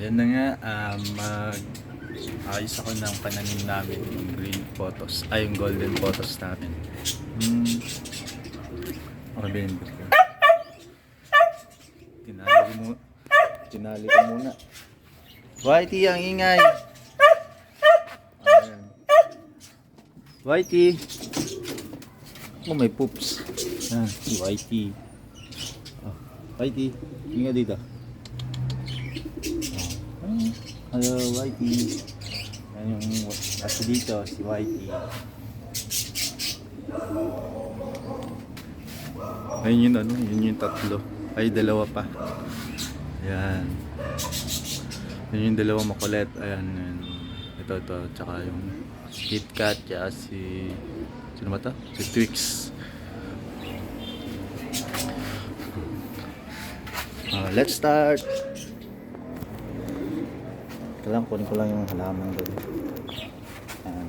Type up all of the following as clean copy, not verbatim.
Yan na nga, ayos ako ng pananim namin, yung green photos, ay yung golden photos namin. Okay ba yun? Tinali ko muna. Whitey, ang ingay! Ayan. Whitey! Oh, may poops. Si Whitey. Whitey, ingay dito. Hello, Whitey. Yan yung nasa dito, si Whitey. Ayun yun, yun yung tatlo. Ay, dalawa pa. Ayan. Yun yung dalawa makulit. Ayan, yun. Ito, tsaka yung KitKat, tsaka si... Sino ba ito? Si Twix. Let's start! Kunin ko lang yung halaman doon. Ayan.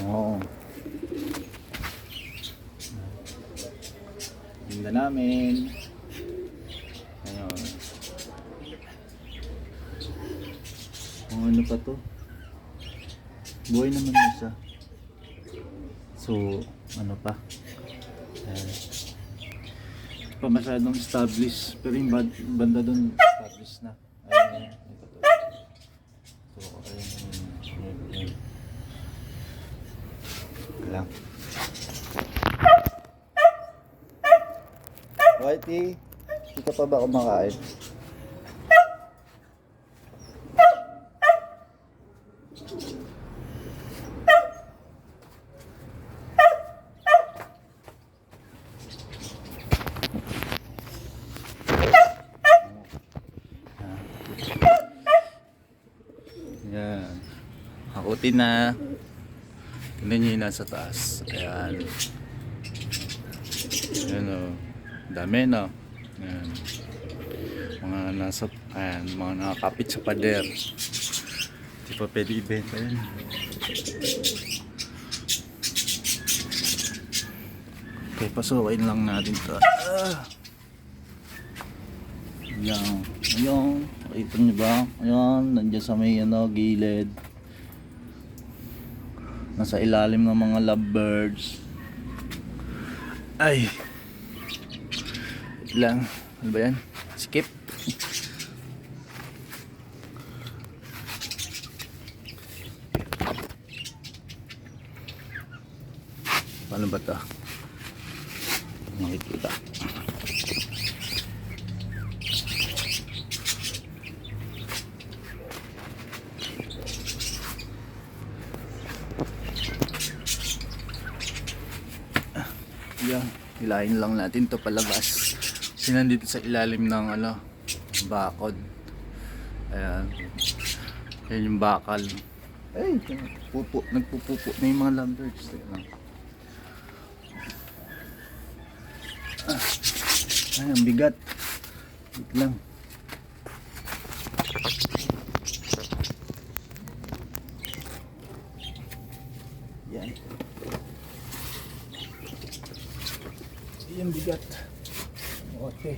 Oo. Tinda namin. Ayun. Ano pa to? Buhay naman isa. So, ano pa? Hindi pa masyadong established. Pero yung banda doon established na. Ayun. Ito to. So, ayun. Lang. Whitey, hindi ka pa ba kumakain? Yan. Hakutin na. Tignan nyo yung nasa taas. Ayan. Ayan o. Dami no. Ayan. Mga nasa, ayan, mga nakakapit sa pader. Hindi pa pwede ibenta yan. Okay, pasukain lang natin ito. Ayan. Ayan. Nakita nyo ba? Ayan. Nandiyan sa may gilid. Nasa ilalim ng mga lovebirds. Ay. Lang. Ano ba yan? Skip. Paano ba ito? Makikita. Yan. Hilahin lang natin to palabas. Sinandito sa ilalim ng bakod. Ayan. Yan yung bakal. Ay, nagpupupo na yung mga lovebirds. Ay, ang bigat. Wait lang. Yan. Yan bigat. Okay.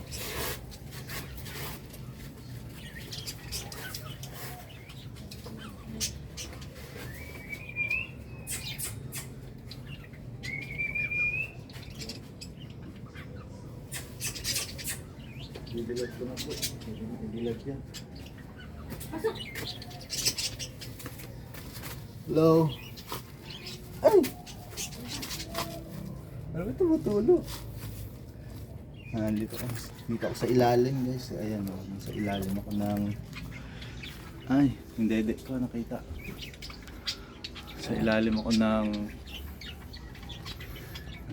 Bibilag ko na po. Bibilag yan. Pasok! Hello? Ay! Ano ba tumutulog? Dito ako sa ilalim guys. Ayan o. Nasa ilalim ako ng... Ay! Yung dede ko nakita. Sa ilalim ako ng...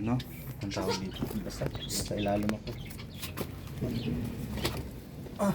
Ano? Ang tawag dito. Basta sa ilalim ako. Ah!